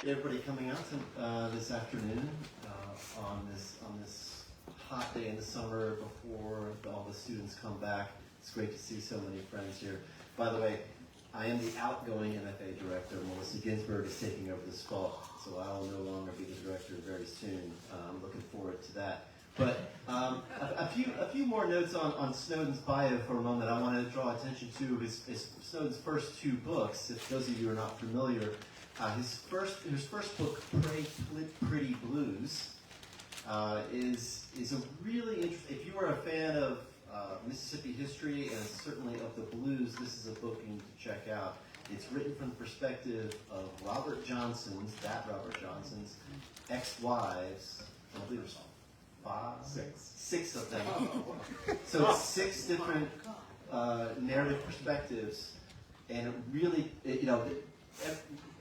everybody coming out to, this afternoon on this hot day in the summer before all the students come back. It's great to see so many friends here. By the way, I am the outgoing MFA director. Melissa Ginsburg is taking over this fall, so I will no longer be the director very soon. I'm looking forward to that. But a few more notes on Snowden's bio for a moment. I want to draw attention to his Snowden's first two books. If those of you are not familiar, his first book, Pretty Blues, is a really interesting. If you are a fan of Mississippi history and certainly of the blues, this is a book you need to check out. It's written from the perspective of Robert Johnson's ex-wives. I believe there's six of them. So it's 6 different narrative perspectives, and it really,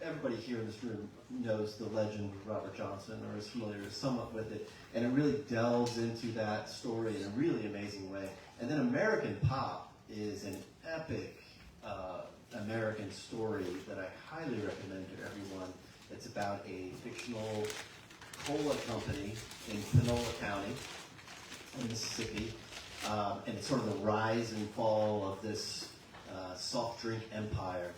everybody here in this room knows the legend of Robert Johnson or is familiar somewhat with it, and it really delves into that story in a really amazing way. And then American Pop is an epic American story that I highly recommend to everyone. It's about a fictional cola company in Panola County in Mississippi, and it's sort of the rise and fall of this soft drink empire.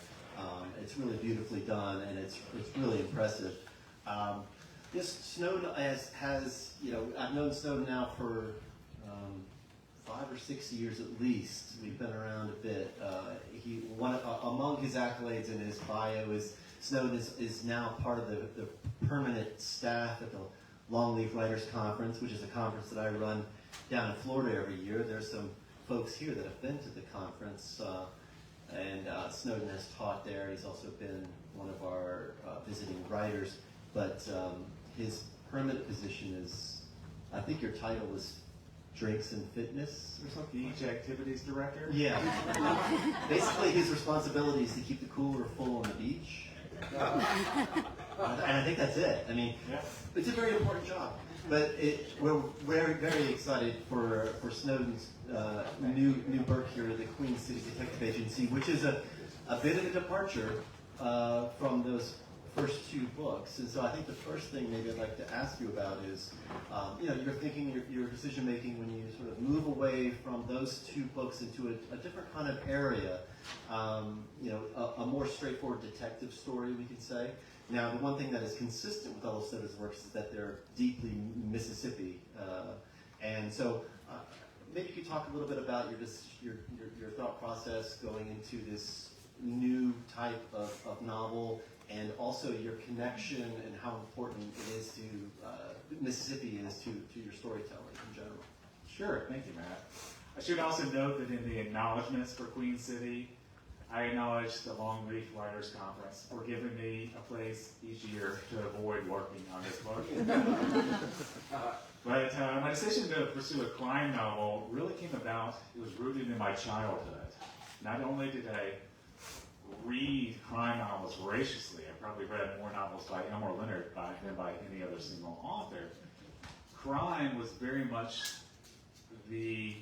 It's really beautifully done, and it's really impressive. This Snowden has I've known Snowden now for 5 or 6 years at least. We've been around a bit. Among his accolades in his bio is Snowden is now part of the permanent staff at the Longleaf Writers Conference, which is a conference that I run down in Florida every year. There's some folks here that have been to the conference, and Snowden has taught there. He's also been one of our visiting writers, but his permanent position is, I think your title is Drinks and Fitness or something? Beach Activities Director? Yeah. Basically, his responsibility is to keep the cooler full on the beach. And I think that's it. I mean, it's a very important job. But we're very, very excited for Snowden's new book here, the Queen City Detective Agency, which is a bit of a departure from those first 2 books. And so I think the first thing maybe I'd like to ask you about is, your thinking, your decision making when you sort of move away from those 2 books into a different kind of area, a more straightforward detective story, we could say. Now, the one thing that is consistent with all of Snowden's works is that they're deeply Mississippi, and so maybe you could talk a little bit about your thought process going into this new type of novel, and also your connection and how important it is to Mississippi is to your storytelling in general. Sure, thank you, Matt. I should also note that in the acknowledgments for Queen City, I acknowledge the Longleaf Writers Conference for giving me a place each year to avoid working on this book. But my decision to pursue a crime novel really came about, it was rooted in my childhood. Not only did I read crime novels voraciously, I probably read more novels by Elmore Leonard than by any other single author. Crime was very much the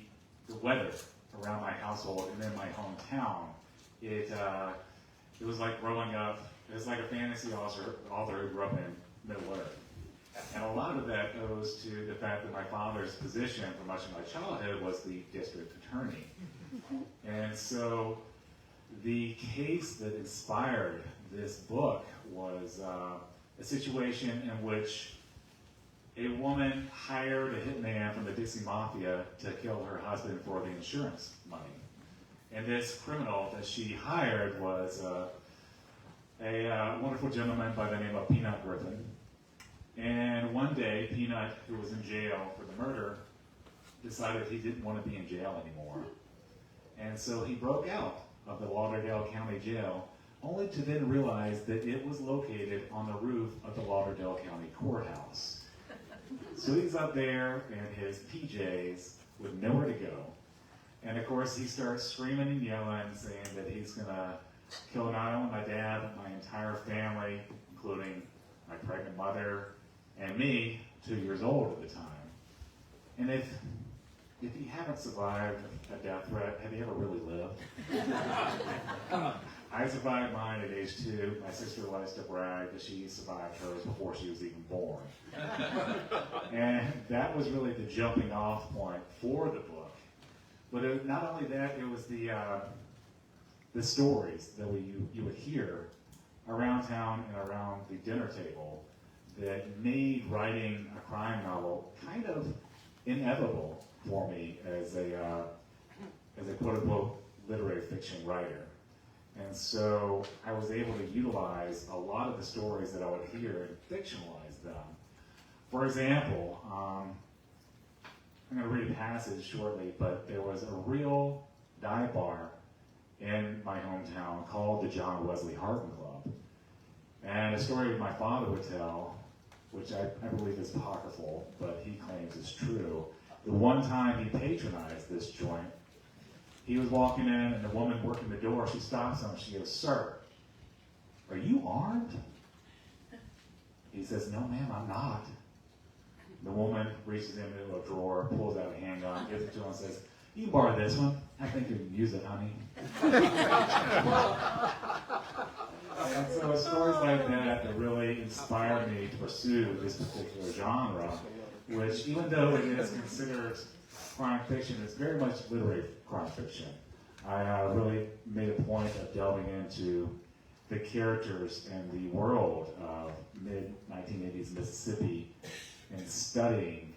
weather around my household and in my hometown. It was like growing up, it was like a fantasy author who grew up in Middle Earth. And a lot of that goes to the fact that my father's position for much of my childhood was the district attorney. And so the case that inspired this book was a situation in which a woman hired a hitman from the Dixie Mafia to kill her husband for the insurance money. And this criminal that she hired was a wonderful gentleman by the name of Peanut Griffin. And one day, Peanut, who was in jail for the murder, decided he didn't want to be in jail anymore. And so he broke out of the Lauderdale County Jail, only to then realize that it was located on the roof of the Lauderdale County Courthouse. So he's up there in his PJs with nowhere to go. And of course, he starts screaming and yelling, saying that he's going to kill not only my dad, but my entire family, including my pregnant mother and me, 2 years old at the time. And if you haven't survived a death threat, have you ever really lived? I survived mine at age 2. My sister likes to brag that she survived hers before she was even born. And that was really the jumping off point for the book. But not only that, it was the stories that you would hear around town and around the dinner table that made writing a crime novel kind of inevitable for me as a quote-unquote literary fiction writer. And so I was able to utilize a lot of the stories that I would hear and fictionalize them. For example, I'm going to read a passage shortly, but there was a real dive bar in my hometown called the John Wesley Harden Club. And a story my father would tell, which I believe is apocryphal, but he claims is true. The one time he patronized this joint, he was walking in, and the woman working the door, she stops him, she goes, "Sir, are you armed?" He says, "No, ma'am, I'm not." The woman reaches into a drawer, pulls out a handgun, gives it to him, and says, "You can borrow this one. I think you can use it, honey." And so it's stories like that really inspired me to pursue this particular genre, which, even though it is considered crime fiction, it's very much literary crime fiction. I really made a point of delving into the characters and the world of mid-1980s Mississippi and studying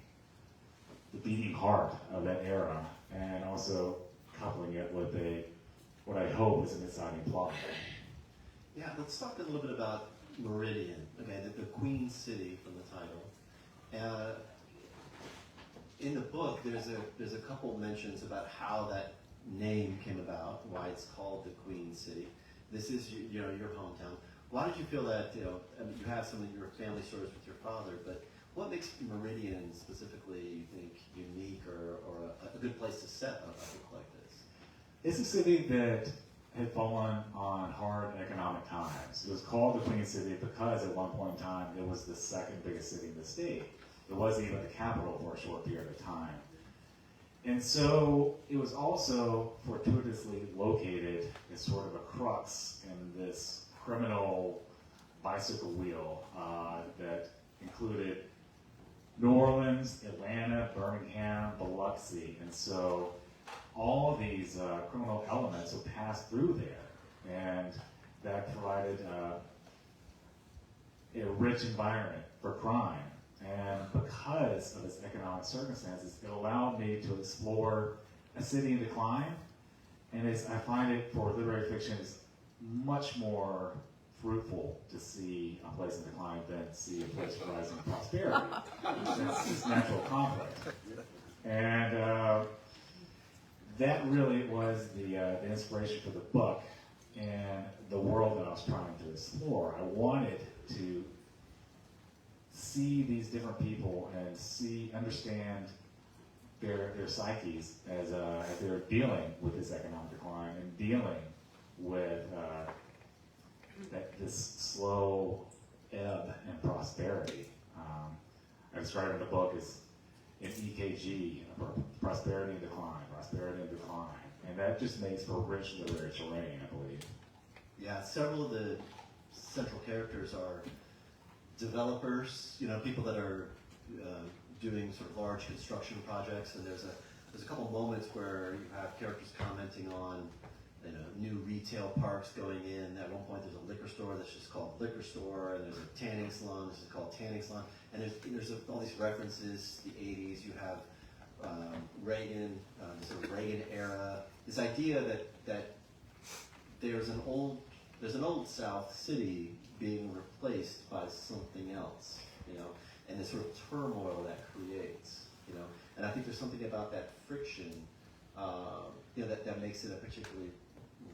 the beating heart of that era, and also coupling it with what I hope is an exciting plot. Yeah, let's talk a little bit about Meridian, okay, the Queen City from the title. In the book, there's a couple mentions about how that name came about, why it's called the Queen City. This is your hometown. Why did you feel that, I mean, you have some of your family stories with your father, but what makes Meridian specifically, you think, unique or a good place to set a book like this? It's a city that had fallen on hard economic times. It was called the Queen City because at one point in time it was the second biggest city in the state. It wasn't even the capital for a short period of time. And so it was also fortuitously located as sort of a crux in this criminal bicycle wheel that included New Orleans, Atlanta, Birmingham, Biloxi. And so all these criminal elements would pass through there, and that provided a rich environment for crime. And because of its economic circumstances, it allowed me to explore a city in decline. And I find it, for literary fiction, is much more fruitful to see a place in decline than to see a place rising in prosperity. That's this natural conflict. And that really was the inspiration for the book and the world that I was trying to explore. I wanted to see these different people and understand their psyches as they're dealing with this economic decline and dealing with this slow ebb and prosperity. I describe in the book as an EKG, prosperity and decline, and that just makes for rich literary terrain, I believe. Yeah, several of the central characters are developers, people that are doing sort of large construction projects, and there's a couple moments where you have characters commenting on new retail parks going in. At one point, there's a liquor store that's just called liquor store, and there's a tanning salon that's just called tanning salon, and there's all these references to the 80s. You have Reagan, the sort of Reagan era. This idea that there's an old South city being replaced by something else, and the sort of turmoil that creates, And I think there's something about that friction, that makes it a particularly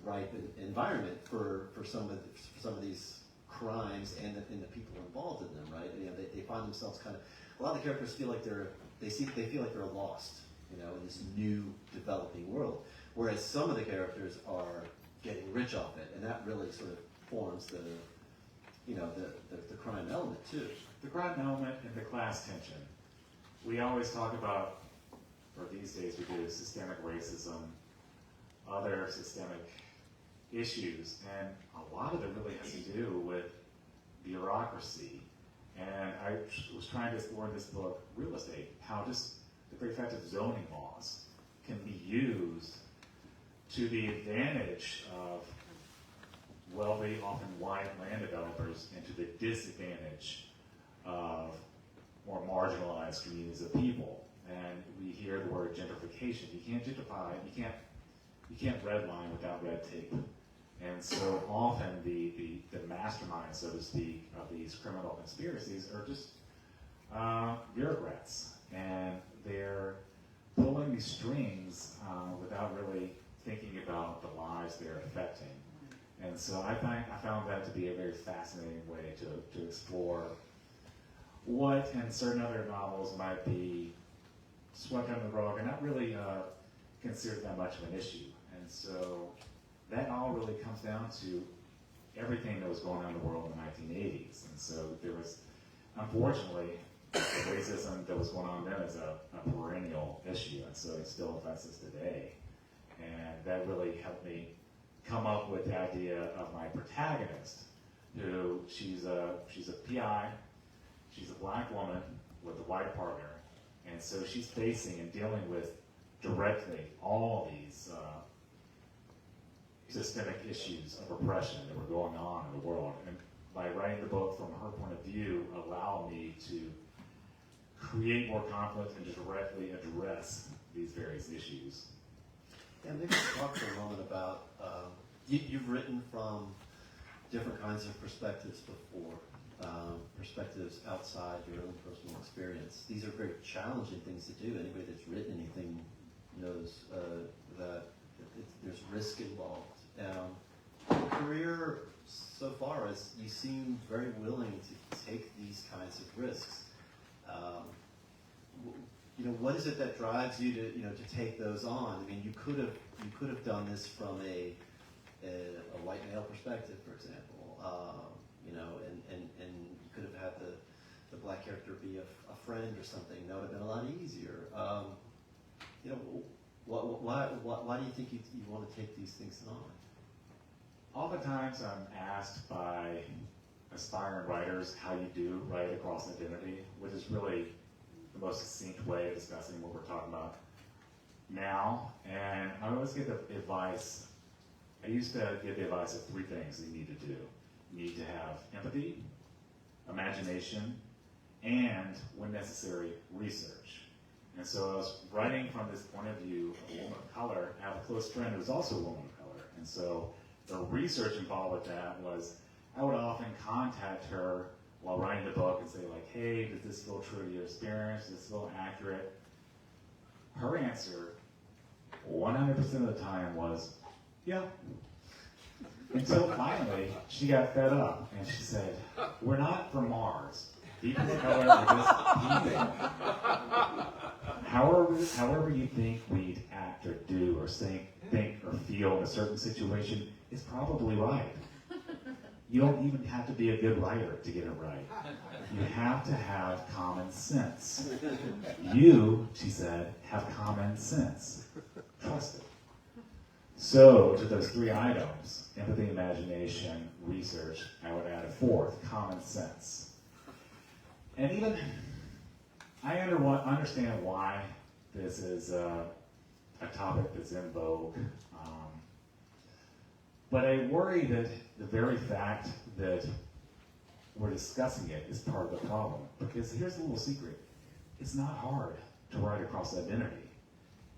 ripe environment for some of these crimes and the people involved in them, right? They find themselves kind of. A lot of the characters feel like they feel like they're lost, in this new developing world, whereas some of the characters are getting rich off it, and that really sort of forms the crime element too. The crime element and the class tension. We always talk about, or these days we do, systemic racism, other systemic issues, and a lot of it really has to do with bureaucracy. And I was trying to explore in this book real estate, how just the very fact that zoning laws can be used to the advantage of wealthy, often white land developers, and to the disadvantage of more marginalized communities of people. And we hear the word gentrification. You can't gentrify, you can't redline without red tape. And so often the masterminds, so to speak, of these criminal conspiracies are just bureaucrats. And they're pulling these strings without really thinking about the lives they're affecting. And so I found that to be a very fascinating way to explore what in certain other novels might be swept under the rug and not really considered that much of an issue. And so that all really comes down to everything that was going on in the world in the 1980s. And so there was, unfortunately, the racism that was going on then is a perennial issue, and so it still affects us today. And that really helped me come up with the idea of my protagonist, who she's a PI, she's a black woman with a white partner, and so she's facing and dealing with directly all these systemic issues of oppression that were going on in the world. And by writing the book from her point of view allowed me to create more conflict and to directly address these various issues. Yeah, maybe talk for a moment about, you've written from different kinds of perspectives before, perspectives outside your own personal experience. These are very challenging things to do. Anybody that's written anything knows that there's risk involved. Your career so far, you seem very willing to take these kinds of risks. What is it that drives you to take those on? I mean, you could have done this from a white male perspective, for example, and you could have had the black character be a friend or something. That would have been a lot easier. Why do you think you want to take these things on? Oftentimes I'm asked by aspiring writers how you do write across identity, which is really the most succinct way of discussing what we're talking about now. And I always give the advice, I used to give the advice of three things you need to do. You need to have empathy, imagination, and, when necessary, research. And so I was writing from this point of view of a woman of color. I have a close friend who's also a woman of color. And so the research involved with that was I would often contact her while writing the book and say, like, hey, does this feel true to your experience? Does this feel accurate? Her answer, 100% of the time, was, yeah. Until finally, she got fed up, and she said, we're not from Mars. People of color are just people. However you think we'd act or do or think or feel in a certain situation is probably right. You don't even have to be a good writer to get it right. You have to have common sense. You, she said, have common sense. Trust it. So, to those three items, empathy, imagination, research, I would add a fourth, common sense. And even, I understand why this is a topic that's in vogue. But I worry that the very fact that we're discussing it is part of the problem. Because here's a little secret. It's not hard to write across identity.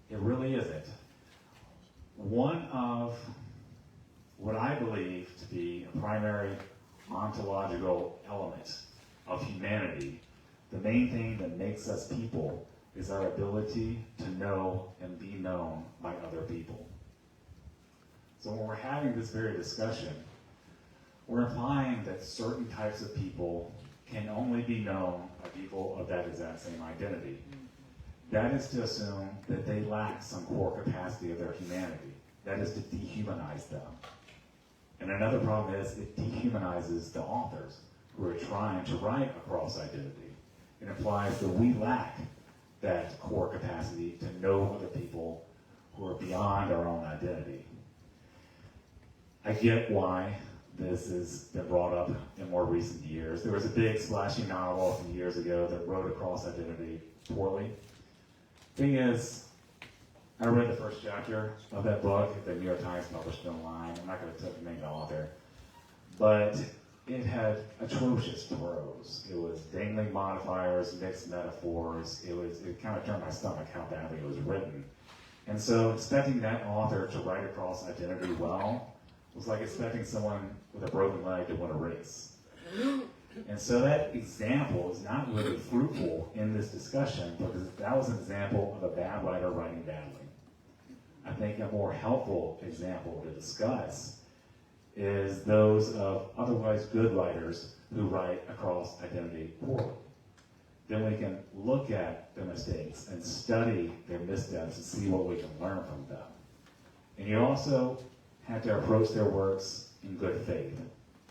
It really isn't. One of what I believe to be a primary ontological element of humanity, the main thing that makes us people, is our ability to know and be known by other people. So when we're having this very discussion, we're implying that certain types of people can only be known by people of that exact same identity. That is to assume that they lack some core capacity of their humanity. That is to dehumanize them. And another problem is it dehumanizes the authors who are trying to write across identity. It implies that we lack that core capacity to know other people who are beyond our own identity. I get why this has been brought up in more recent years. There was a big splashy novel a few years ago that wrote across identity poorly. Thing is, I read the first chapter of that book. The New York Times published it online. I'm not going to name the author. But it had atrocious prose. It was dangling modifiers, mixed metaphors. It kind of turned my stomach how badly it was written. And so expecting that author to write across identity well was like expecting someone with a broken leg to win a race. And so that example is not really fruitful in this discussion because that was an example of a bad writer writing badly. I think a more helpful example to discuss is those of otherwise good writers who write across identity poorly. Then we can look at their mistakes and study their missteps and see what we can learn from them. And you also have to approach their works in good faith.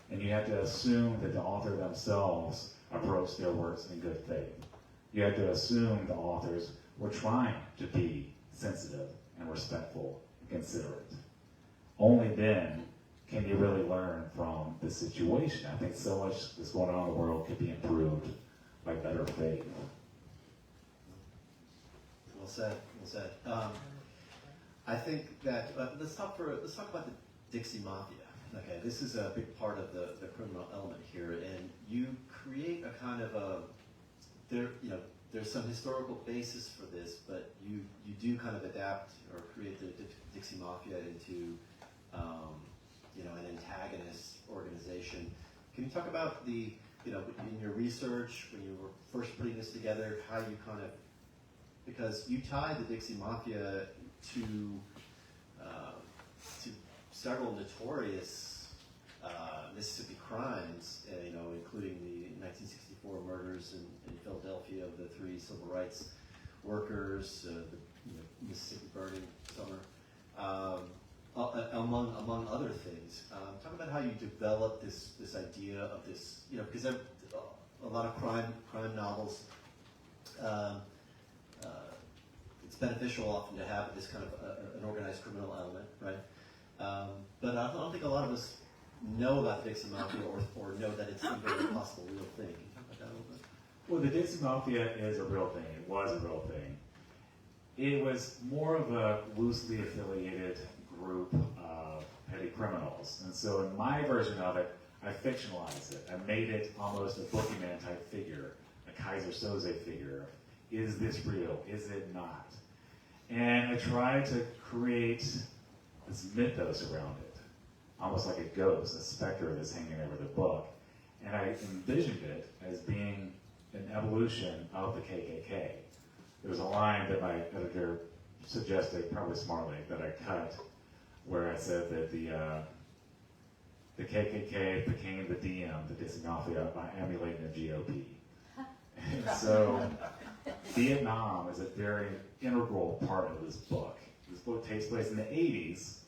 And you have to assume that the author themselves approached their works in good faith. You have to assume the authors were trying to be sensitive and respectful and considerate. Only then can you really learn from the situation. I think so much that's going on in the world could be improved by better faith. Well said. Well said. I think that let's talk about the Dixie Mafia. Okay, this is a big part of the criminal element here, and you create a kind of there's some historical basis for this, but you do kind of adapt or create the Dixie Mafia into an antagonist organization. Can you talk about in your research when you were first putting this together, how you because you tied the Dixie Mafia to several notorious Mississippi crimes, including the 1964 murders in Philadelphia of the 3 civil rights workers, the Mississippi burning summer, among other things. Talk about how you developed this idea of this, because a lot of crime novels, it's beneficial often to have this kind of an organized criminal element, right? But I don't think a lot of us know about the Dixie Mafia or know that it's even a possible real thing. Can you talk about that a little bit? Well, the Dixie Mafia is a real thing. It was a real thing. It was more of a loosely affiliated group of petty criminals. And so in my version of it, I fictionalized it. I made it almost a boogeyman type figure, a Kaiser Soze figure. Is this real? Is it not? And I tried to create this mythos around it, almost like a ghost, a specter that's hanging over the book. And I envisioned it as being an evolution of the KKK. There was a line that my editor suggested, probably smartly, that I cut, where I said that the KKK became the DM, the Dixie Mafia, by emulating the GOP. And so Vietnam is a very integral part of this book. This book takes place in the 80s,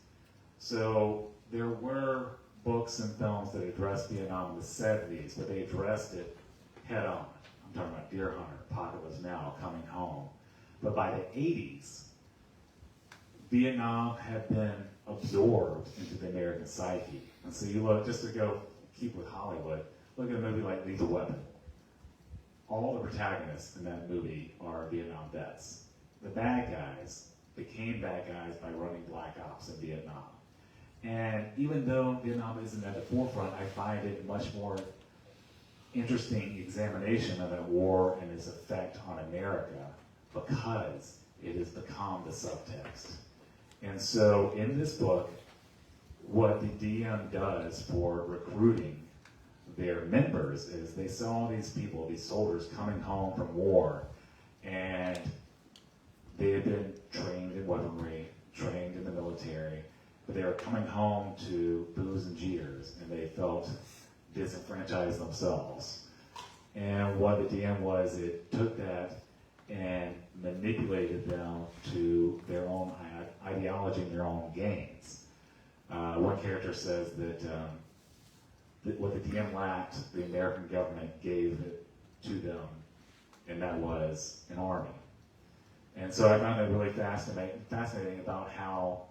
so there were books and films that addressed Vietnam in the 70s, but they addressed it head on. I'm talking about Deer Hunter, Apocalypse Now, Coming Home. But by the 80s, Vietnam had been absorbed into the American psyche. And so you look, just to go keep with Hollywood, look at a movie like Lethal Weapon. All the protagonists in that movie are Vietnam vets. The bad guys became bad guys by running black ops in Vietnam. And even though Vietnam isn't at the forefront, I find it much more interesting examination of that war and its effect on America because it has become the subtext. And so in this book, what the DM does for recruiting their members is they saw these people, these soldiers coming home from war, and they had been trained in weaponry, trained in the military, but they were coming home to booze and jeers, and they felt disenfranchised themselves. And what the DM was, it took that and manipulated them to their own ideology and their own gains. One character says that what the DM lacked, the American government gave it to them, and that was an army. And so I found it really fascinating about how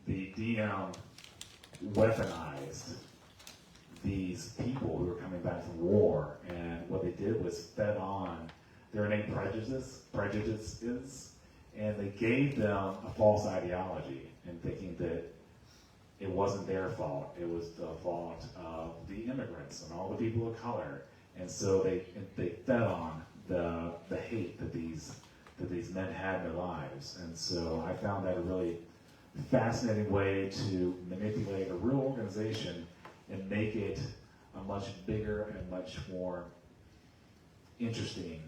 the DM weaponized these people who were coming back from war, and what they did was fed on their innate prejudices, and they gave them a false ideology and thinking that it wasn't their fault, it was the fault of the immigrants and all the people of color. And so they fed on the hate that these men had in their lives. And so I found that a really fascinating way to manipulate a real organization and make it a much bigger and much more interesting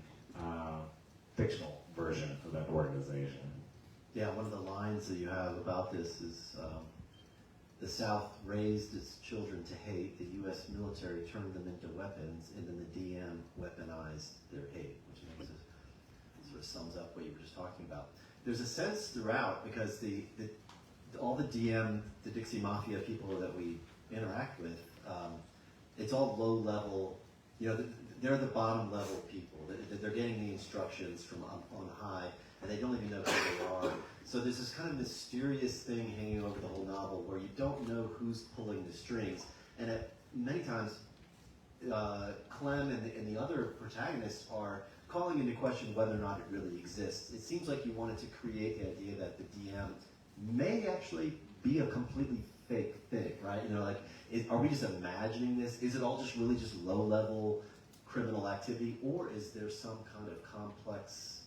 fictional version of that organization. Yeah, one of the lines that you have about this is, the South raised its children to hate, the U.S. military turned them into weapons, and then the DM weaponized their hate, which I think sort of sums up what you were just talking about. There's a sense throughout, because all the DM, the Dixie Mafia people that we interact with, it's all low level, they're the bottom level people. They're getting the instructions from on high, and they don't even know who they are. So there's this kind of mysterious thing hanging over the whole novel where you don't know who's pulling the strings. And many times, Clem and the other protagonists are calling into question whether or not it really exists. It seems like you wanted to create the idea that the DM may actually be a completely fake thing, right? Are we just imagining this? Is it all just really just low-level criminal activity, or is there some kind of complex,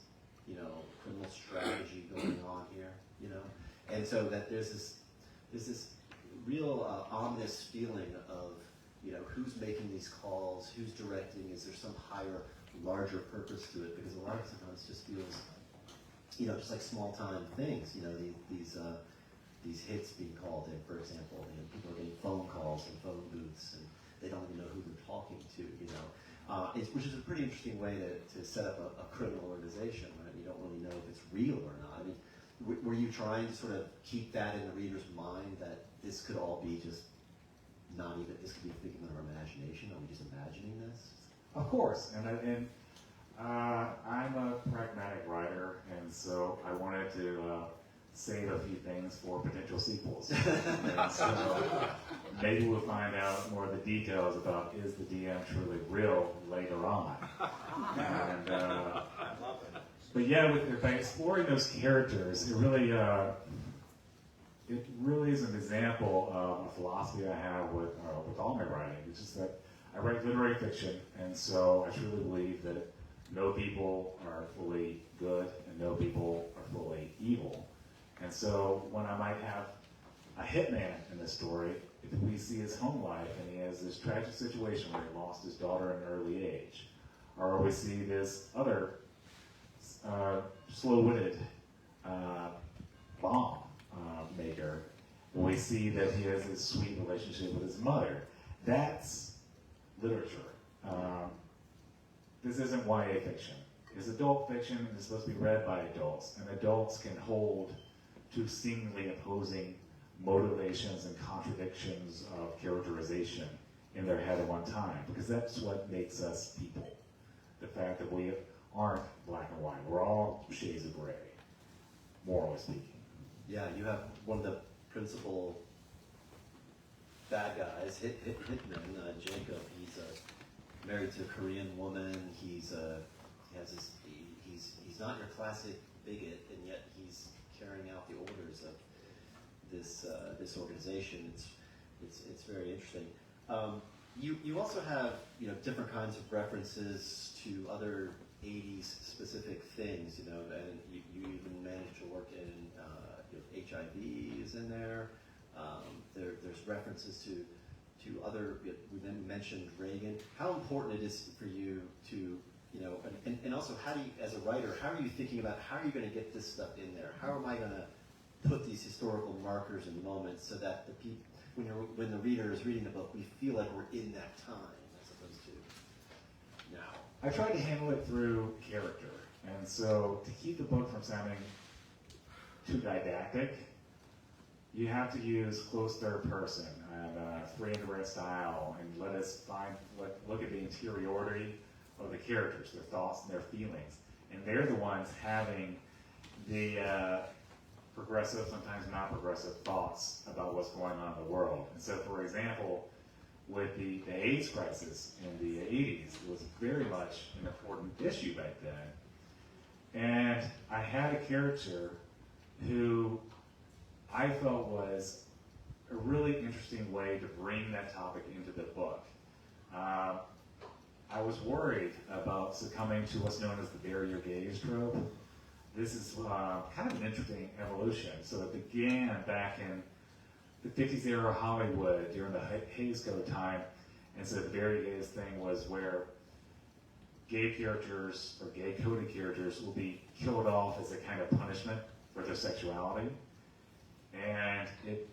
criminal strategy going on here, And so that there's this real ominous feeling of, who's making these calls, who's directing, is there some higher, larger purpose to it? Because a lot of times it just feels, just like small-time things, these hits being called in, for example, people are getting phone calls and phone booths, and they don't even know who they're talking to, which is a pretty interesting way to set up a criminal organization, right? You don't really know if it's real or not. I mean, were you trying to sort of keep that in the reader's mind, that this could all be just this could be a figment of our imagination? Are we just imagining this? Of course, and I'm a pragmatic writer, and so I wanted to save a few things for potential sequels. And so maybe we'll find out more of the details about, is the DM truly real later on. And, but yeah, by exploring those characters, it really is an example of a philosophy I have with all my writing. It's just that I write literary fiction, and so I truly believe that no people are fully good and no people are fully evil. And so when I might have a hitman in the story, if we see his home life and he has this tragic situation where he lost his daughter at an early age, or we see this other slow-witted bomb maker, and we see that he has this sweet relationship with his mother, that's literature. This isn't YA fiction. It's adult fiction, and it's supposed to be read by adults, and adults can hold two seemingly opposing motivations and contradictions of characterization in their head at one time, because that's what makes us people. The fact that we aren't black and white. We're all shades of gray, morally speaking. Yeah, you have one of the principal bad guys, hitman, Jacob. He's married to a Korean woman. He's not your classic bigot, and yet he's carrying out the orders of this organization. It's very interesting. You also have different kinds of references to other 80s specific things, and you even managed to work in HIV is in there. There's references to other. We then mentioned Reagan. How important it is for you to and also how do you, as a writer, how are you thinking about how are you going to get this stuff in there? How am I going to put these historical markers and moments so that when the reader is reading the book, we feel like we're in that time as opposed to now? I tried to handle it through character, and so to keep the book from sounding too didactic, you have to use close third person and free and direct style, and let us look at the interiority of the characters, their thoughts and their feelings, and they're the ones having the progressive, sometimes not progressive thoughts about what's going on in the world. And so, for example, with the AIDS crisis in the 80s, it was very much an important issue back then. And I had a character who I felt was a really interesting way to bring that topic into the book. I was worried about succumbing to what's known as the bury your gaze trope. This is kind of an interesting evolution. So it began back in the 50s era Hollywood during the Hays Code time. And so the bury your gaze thing was where gay characters or gay coded characters will be killed off as a kind of punishment for their sexuality. And it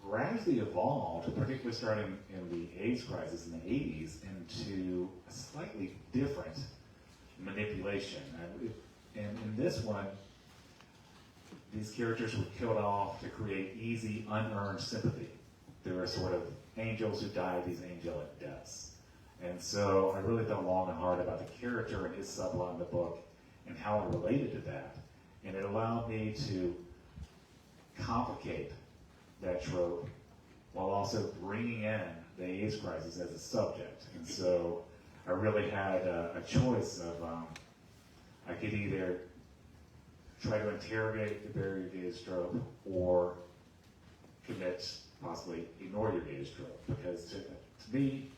gradually evolved, particularly starting in the AIDS crisis in the 80s, into a slightly different manipulation. And in this one, these characters were killed off to create easy, unearned sympathy. They were sort of angels who died these angelic deaths. And so I really felt long and hard about the character and his subplot in the book and how it related to that. And it allowed me to complicate that trope while also bringing in the AIDS crisis as a subject. And so I really had a choice of I could either try to interrogate the bury your gaze trope or commit, possibly ignore your gaze trope, because to me,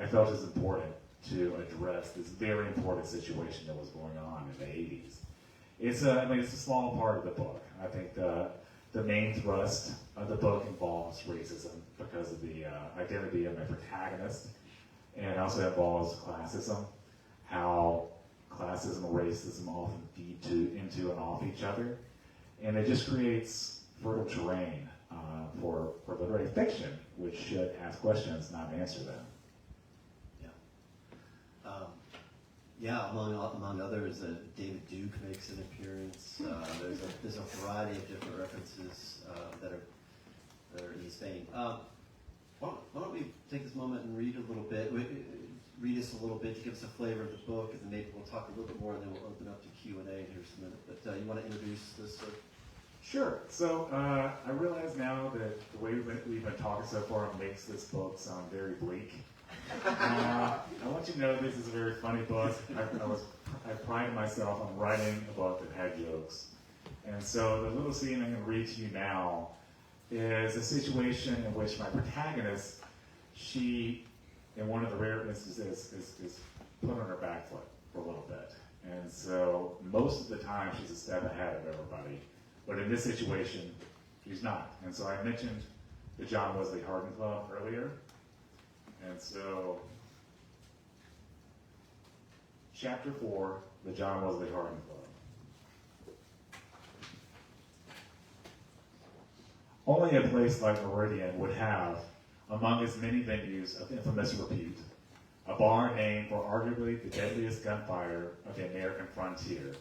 I felt it was important to address this very important situation that was going on in the 80s. It's a small part of the book. I think the main thrust of the book involves racism because of the identity of my protagonist, and also involves classism, how classism and racism often feed into and off each other, and it just creates fertile terrain for literary fiction, which should ask questions, not answer them. Among others, David Duke makes an appearance. There's a variety of different references that are in his vein. Why don't we take this moment and read us a little bit to give us a flavor of the book, and then maybe we'll talk a little bit more, and then we'll open up to Q&A in here just a minute. But you want to introduce this? Sure. So I realize now that the way we've been talking so far makes this book sound very bleak. I want you to know this is a very funny book. I prided myself on writing a book that had jokes. And so the little scene I'm going to read to you now is a situation in which my protagonist, she, in one of the rare instances, is put on her back foot for a little bit. And so most of the time she's a step ahead of everybody. But in this situation, she's not. And so I mentioned the John Wesley Hardin Club earlier. And so, Chapter 4, the John Wesley Hardin Club. Only a place like Meridian would have, among its many venues of infamous repute, a bar named for arguably the deadliest gunfighter of the American frontier.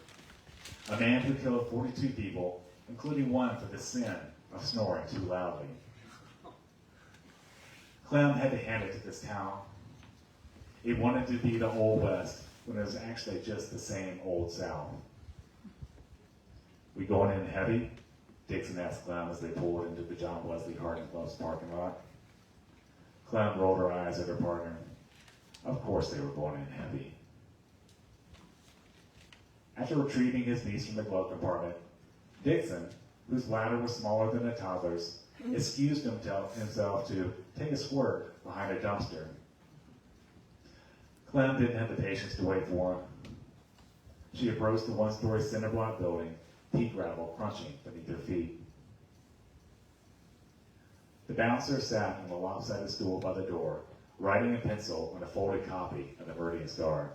A man who killed 42 people, including one for the sin of snoring too loudly. Clem had to hand it to this town. It wanted to be the Old West when it was actually just the same Old South. "We going in heavy?" Dixon asked Clem as they pulled into the John Wesley Hardin Club's parking lot. Clem rolled her eyes at her partner. Of course they were going in heavy. After retrieving his niece from the glove compartment, Dixon, whose bladder was smaller than a toddler's, excused himself to take a squirt behind a dumpster. Clem didn't have the patience to wait for him. She approached the one-story cinder block building, pea gravel crunching beneath her feet. The bouncer sat on the lopsided stool by the door, writing in pencil on a folded copy of the Meridian Star.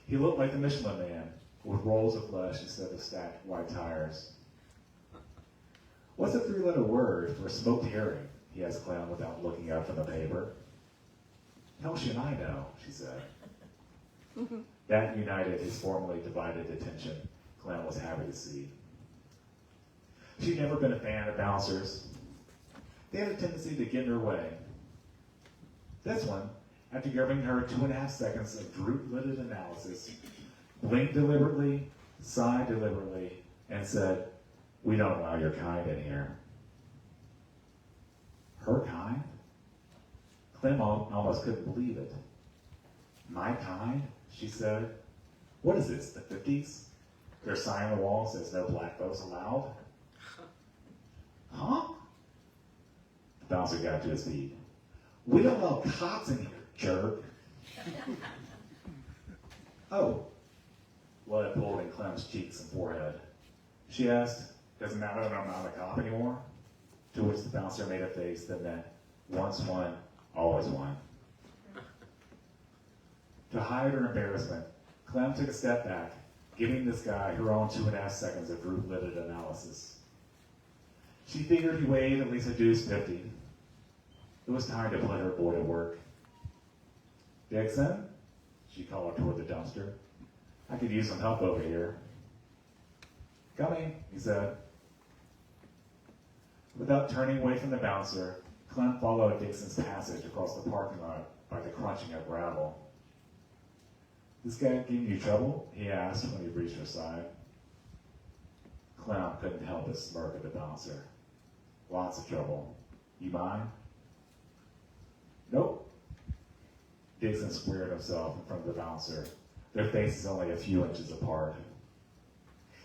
He looked like the Michelin Man, with rolls of flesh instead of stacked white tires. "What's a three-letter word for a smoked herring?" he asked Clem without looking up from the paper. "How should I know?" she said. That united his formerly divided attention. Clem was happy to see. She'd never been a fan of bouncers. They had a tendency to get in her way. This one, after giving her 2.5 seconds of droop-lidded analysis, blinked deliberately, sighed deliberately, and said, We don't allow your kind in here. Her kind? Clem almost couldn't believe it. My kind? She said. What is this, the 50s? There's a sign on the wall that says no black folks allowed? Huh? The bouncer got to his feet. We don't allow cops in here, jerk. Oh. Blood pulled in Clem's cheeks and forehead. She asked, doesn't matter that I'm not a cop anymore? To which the bouncer made a face that meant, once one, always one. To hide her embarrassment, Clem took a step back, giving this guy her own 2.5 seconds of group-lidded analysis. She figured he weighed at least a deuce 50. It was time to put her boy to work. Dixon? She called toward the dumpster. I could use some help over here. Coming, he said. Without turning away from the bouncer, Clem followed Dixon's passage across the parking lot by the crunching of gravel. This guy giving you trouble? He asked when he reached her side. Clem couldn't help but smirk at the bouncer. Lots of trouble. You mind? Nope. Dixon squared himself in front of the bouncer, their faces only a few inches apart.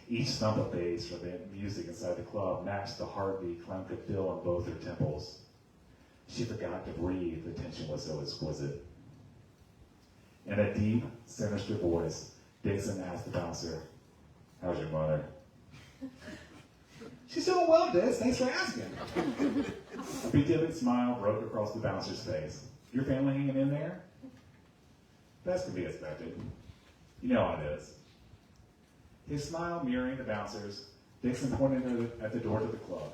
Each thump of bass from the music inside the club matched the heartbeat Clem could feel on both her temples. She forgot to breathe, the tension was so exquisite. In a deep, sinister voice, Dixon asked the bouncer, how's your mother? She's doing well, Diz. Thanks for asking. A beatific smile broke across the bouncer's face. Your family hanging in there? Best can be expected. You know how it is. His smile mirroring the bouncer's, Dixon pointed at the door to the club.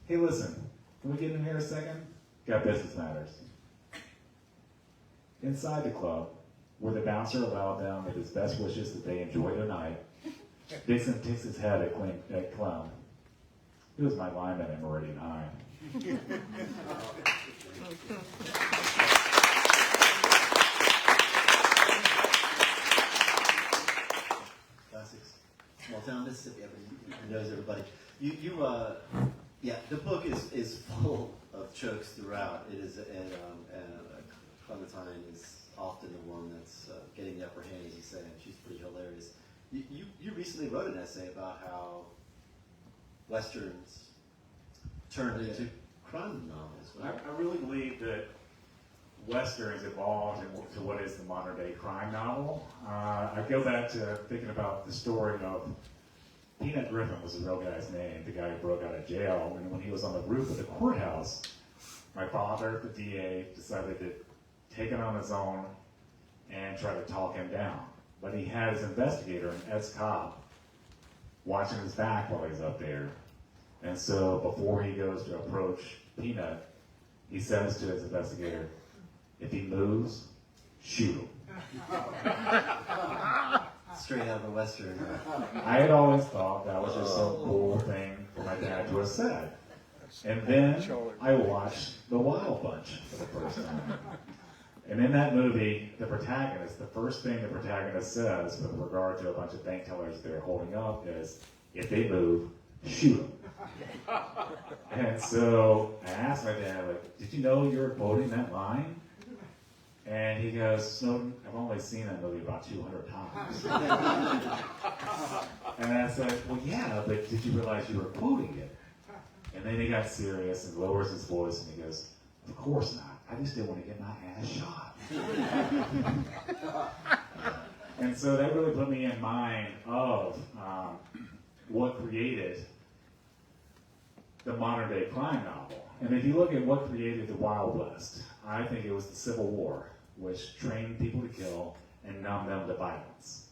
Hey, listen, can we get in here a second? Got business matters. Inside the club, where the bouncer allowed them with his best wishes that they enjoy their night, Dixon tips his head at Clem. He was my lineman at Meridian High. Classics. Small town Mississippi, everybody knows everybody. Yeah, the book is full of jokes throughout. It is, and Clementine is often the one that's getting the upper hand, as you say, and she's pretty hilarious. You recently wrote an essay about how Westerns turned into crime novels. Right? I really believe that Westerns evolved into what is the modern day crime novel. I go back to thinking about the story of Peanut Griffin was the real guy's name, the guy who broke out of jail. And when he was on the roof of the courthouse, my father, the DA, decided to take it on his own and try to talk him down. But he had his investigator, an ex-cop, watching his back while he's up there. And so before he goes to approach Peanut, he says to his investigator, if he moves, shoot him. Straight out of a Western. I had always thought that was just some cool thing for my dad to have said. And then I watched The Wild Bunch for the first time. And in that movie, the first thing the protagonist says with regard to a bunch of bank tellers they're holding up is, if they move, shoot them. And so I asked my dad, like, did you know you were quoting that line? And he goes, Snowden, I've only seen that movie about 200 times. And I said, well, yeah, but did you realize you were quoting it? And then he got serious and lowers his voice and he goes, of course not. I just didn't want to get my ass shot. And so that really put me in mind of what created the modern day crime novel. And if you look at what created the Wild West, I think it was the Civil War, which trained people to kill and numb them to violence.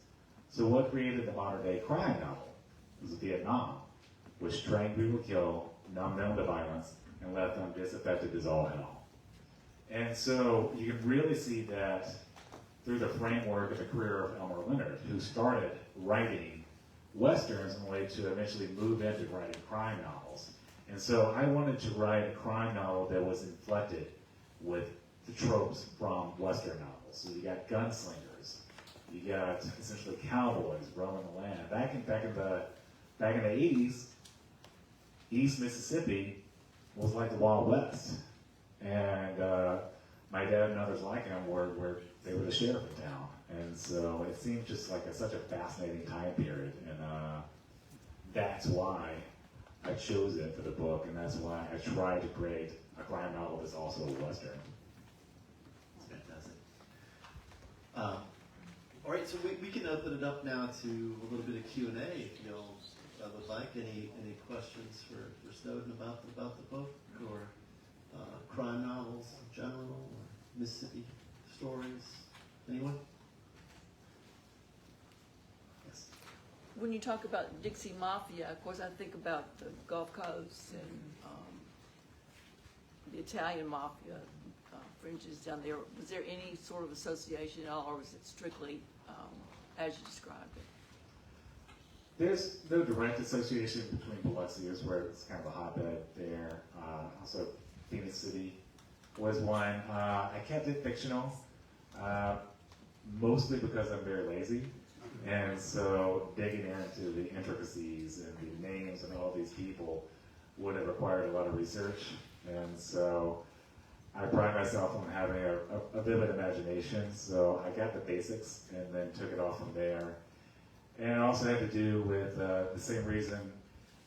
So what created the modern day crime novel? It was Vietnam, which trained people to kill, numb them to violence, and left them disaffected as all hell. And so you can really see that through the framework of the career of Elmer Leonard, who started writing Westerns only to eventually move into writing crime novels. And so I wanted to write a crime novel that was inflected with the tropes from Western novels. So you got gunslingers, you got essentially cowboys roaming the land. Back in the 80s, East Mississippi was like the Wild West. And my dad and others like him were they were the sheriff of town. And so it seemed just like such a fascinating time period. And that's why I chose it for the book, and that's why I tried to create a crime novel that's also a Western. That's fantastic. All right, so we can open it up now to a little bit of Q&A if you all would like. Any questions for Snowden about the book, or crime novels in general, or Mississippi stories? Anyone? Yes. When you talk about Dixie Mafia, of course, I think about the Gulf Coast and the Italian Mafia fringes down there. Was there any sort of association at all, or was it strictly as you described it? There's no direct association between Biloxi, where it's kind of a hotbed there. Also, Phoenix City was one. I kept it fictional, mostly because I'm very lazy. And so digging into the intricacies and the names and all these people would have required a lot of research. And so I pride myself on having a vivid imagination. So I got the basics and then took it off from there. And it also had to do with the same reason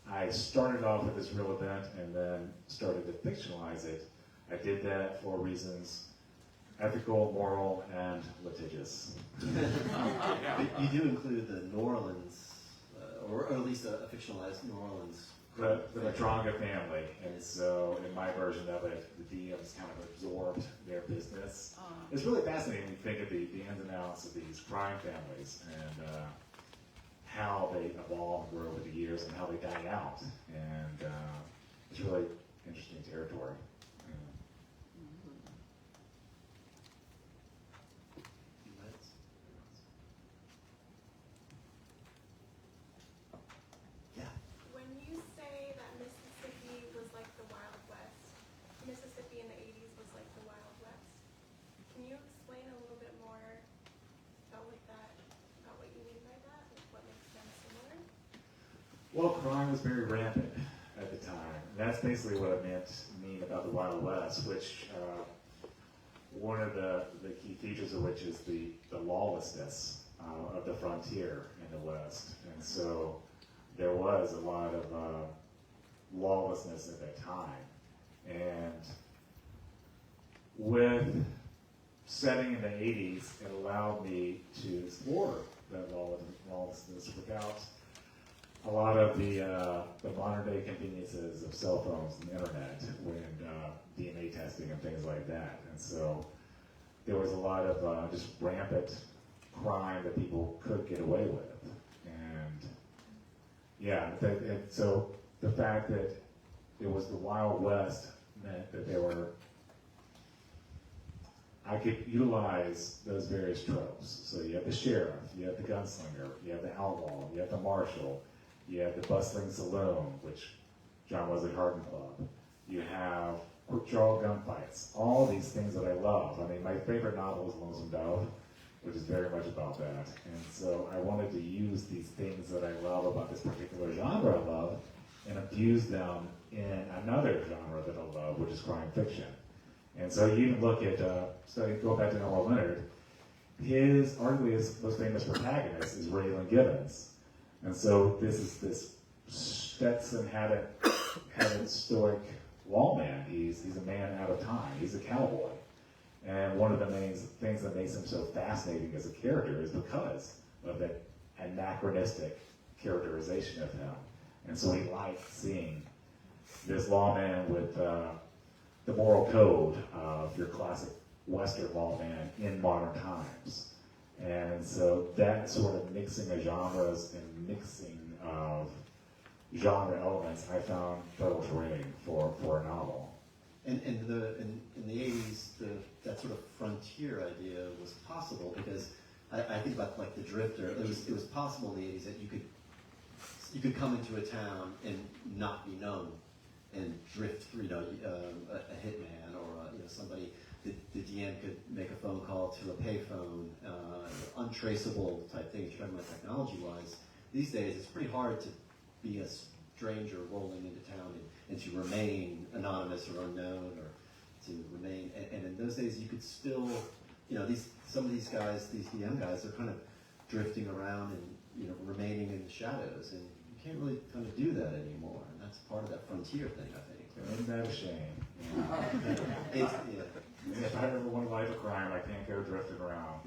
I started off with this real event and then started to fictionalize it. I did that for reasons ethical, moral, and litigious. You do include the New Orleans, or at least a fictionalized New Orleans. The Matronga family, and so in my version of it, the DMs kind of absorbed their business. It's really fascinating when you think of the ins and outs of these crime families and how they evolved over the years and how they died out. And it's really interesting territory. Well, crime was very rampant at the time. That's basically what I mean about the Wild West, which one of the key features of which is the lawlessness of the frontier in the West. And so there was a lot of lawlessness at that time. And with setting in the 80s, it allowed me to explore that lawlessness without a lot of the modern day conveniences of cell phones and the internet and DNA testing and things like that. And so there was a lot of just rampant crime that people could get away with. And yeah, and so the fact that it was the Wild West meant that I could utilize those various tropes. So you have the sheriff, you have the gunslinger, you have the outlaw, you have the marshal, you have the bustling saloon, which John Wesley Hardin Club. You have quick draw gunfights. All these things that I love. I mean, my favorite novel is Lonesome Dove, which is very much about that. And so I wanted to use these things that I love about this particular genre I love and infuse them in another genre that I love, which is crime fiction. And so you even look at, so you go back to Noah Leonard, arguably his most famous protagonist is Raylan Gibbons. And so this is this Stetson-hatted stoic lawman. He's a man out of time. He's a cowboy. And one of the main things that makes him so fascinating as a character is because of that anachronistic characterization of him. And so we like seeing this lawman with the moral code of your classic Western lawman in modern times. And so that sort of mixing of genres and mixing of genre elements, I found fertile terrain for a novel. And in the 80s, that sort of frontier idea was possible because I think about like the Drifter. It was possible in the 80s that you could come into a town and not be known and drift through, a hitman or somebody. The DM could make a phone call to a payphone, untraceable type thing. You're talking about technology-wise. These days, it's pretty hard to be a stranger rolling into town and to remain anonymous or unknown, or to remain, and in those days you could still, some of these guys, these young guys, they're kind of drifting around and, remaining in the shadows, and you can't really kind of do that anymore, and that's part of that frontier thing, I think. Isn't that a shame? It's, If I ever want to light a crime, I can't go drifting around.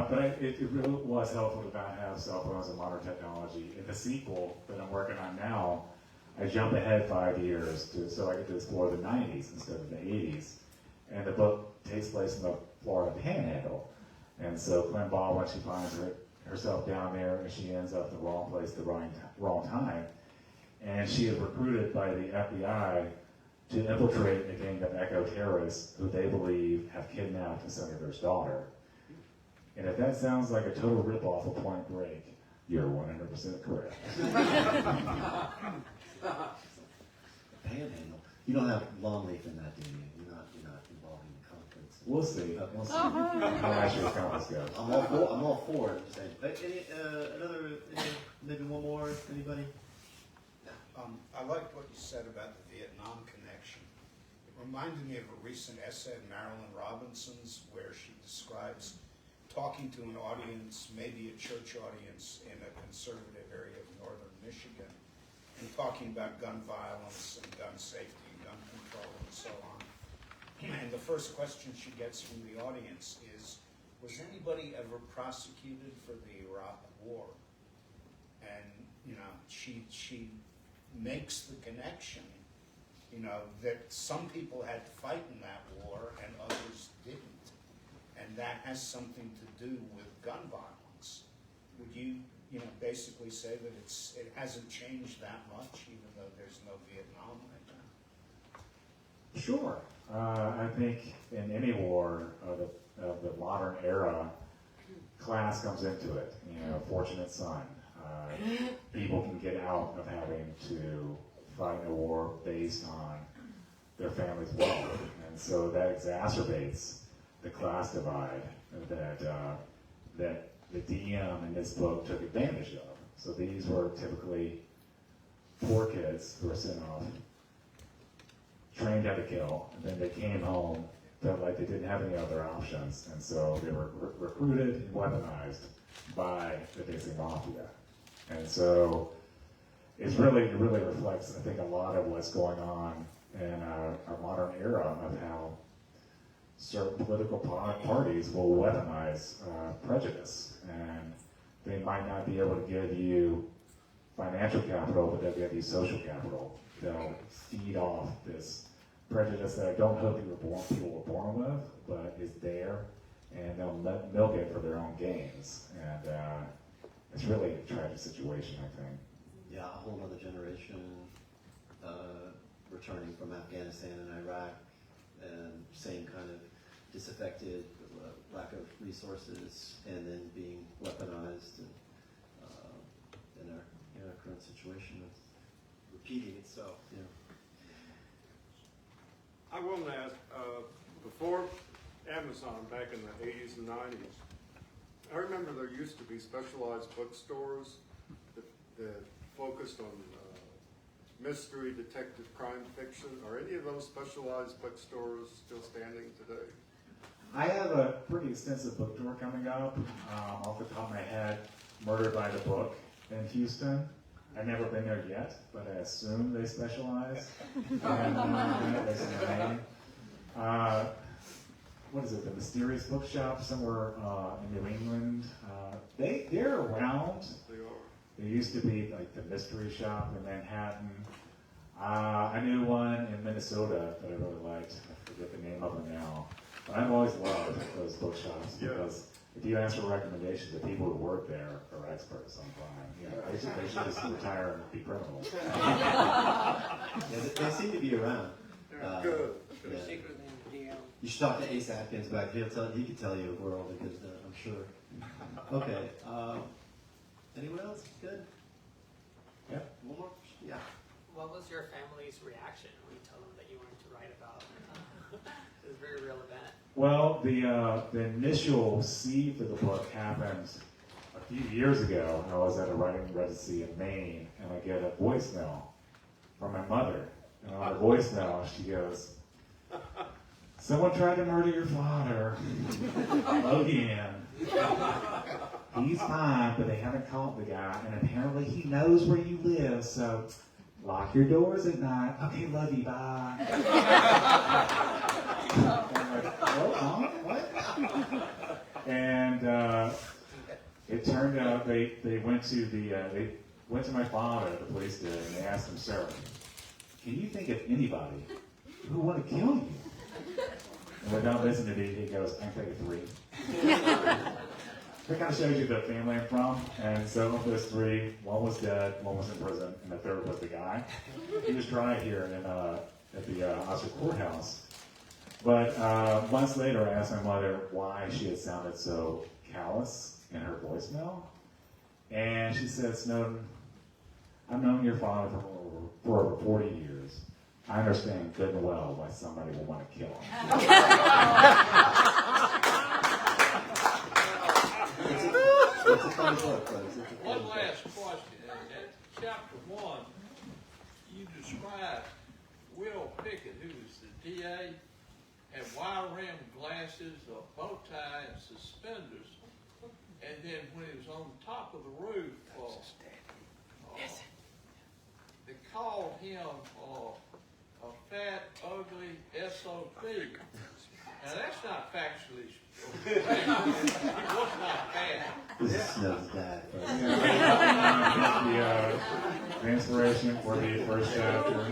But it really was helpful to not have cell phones and modern technology. In the sequel that I'm working on now, I jump ahead 5 years so I get to explore the 90s instead of the 80s. And the book takes place in the Florida Panhandle. And so Clem Baldwin, she finds herself down there, and she ends up in the wrong place at the wrong time. And she is recruited by the FBI to infiltrate a gang of eco-terrorists who they believe have kidnapped a senator's daughter. And if that sounds like a total ripoff of Point Break, you're 100% correct. Panhandle. You don't have Longleaf in that, do you? You're not involved in the conflicts. We'll see. We'll see how actually conflicts go. I'm all for it. I'm just saying. Maybe one more. Anybody? I liked what you said about the Vietnam connection. It reminded me of a recent essay of Marilyn Robinson's where she describes talking to an audience, maybe a church audience in a conservative area of northern Michigan, and talking about gun violence and gun safety and gun control and so on. And the first question she gets from the audience is, was anybody ever prosecuted for the Iraq War? And, she makes the connection, that some people had to fight in that war and others didn't. And that has something to do with gun violence. Would you, basically say that it hasn't changed that much, even though there's no Vietnam right now? Sure. I think in any war of the modern era, class comes into it. Fortunate son. People can get out of having to fight a war based on their family's wealth, and so that exacerbates the class divide that the DM in this book took advantage of. So these were typically poor kids who were sent off, trained how to kill, and then they came home, felt like they didn't have any other options, and so they were recruited and weaponized by the Dixie Mafia. And so it really reflects, I think, a lot of what's going on in our modern era of how certain political parties will weaponize prejudice. And they might not be able to give you financial capital, but they'll give you social capital. They'll feed off this prejudice that I don't hope people were born with, but is there, and they'll milk it for their own gains. And it's really a tragic situation, I think. Yeah, a whole other generation returning from Afghanistan and Iraq, and same kind of disaffected, lack of resources, and then being weaponized, and in our current situation of repeating itself. Yeah. I wanted to ask, before Amazon, back in the 80s and 90s, I remember there used to be specialized bookstores that focused on mystery, detective, crime fiction. Are any of those specialized bookstores still standing today? I have a pretty extensive book tour coming up. Off the top of my head, Murder by the Book in Houston. I've never been there yet, but I assume they specialize. What is it, the Mysterious Bookshop somewhere in New England? They're around. They are. There used to be like the Mystery Shop in Manhattan. I knew one in Minnesota that I really liked. I forget the name of them now. But I've always loved those bookshops because if you ask for recommendations, the people who work there are experts on crime. They should just retire and be criminals. They seem to be around. Good. Yeah. Secretly in the DM. You should talk to Ace Atkins back. He could tell you where all the good stuff, I'm sure. Okay. Anyone else? Good? Yeah. One more? Yeah. What was your family's reaction when you told them that you wanted to write about this very real event? Well, the initial seed for the book happened a few years ago, I was at a writing residency in Maine, and I get a voicemail from my mother. And on the voicemail, she goes, "Someone tried to murder your father again. He's fine, but they haven't caught the guy, and apparently he knows where you live, so lock your doors at night. Okay, love you, bye." And I'm like, "Oh, Mom, what?" And it turned out they went to my father, the police did, and they asked him, "Sir, can you think of anybody who would want to kill you?" And without listening to me, he goes, "I can tell you 3." That kind of shows you the family I'm from. And so of those 3, one was dead, one was in prison, and the third was the guy. He was tried here at the Oscar courthouse. But months later, I asked my mother why she had sounded so callous in her voicemail. And she said, "Snowden, I've known your father for over 40 years. I understand good and well why somebody will want to kill him." It's a fun book, folks. It's a fun One book. last question. In chapter 1, you describe Will Pickett, who was the DA, had wire-rimmed glasses, a bow tie, and suspenders. And then when he was on top of the roof, they called him a fat, ugly SOB. Now that's not factually correct. He was not fat. This is Snow's dad, folks. The inspiration for the first chapter, the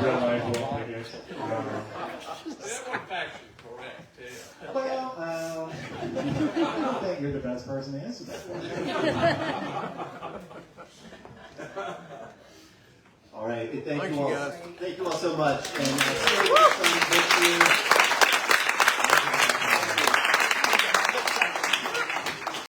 real life Will Pickett. That wasn't factually correct. Yeah. Well, I don't think you're the best person to answer that question. All right, thank Thank you you, all. guys. Thank you all so much. And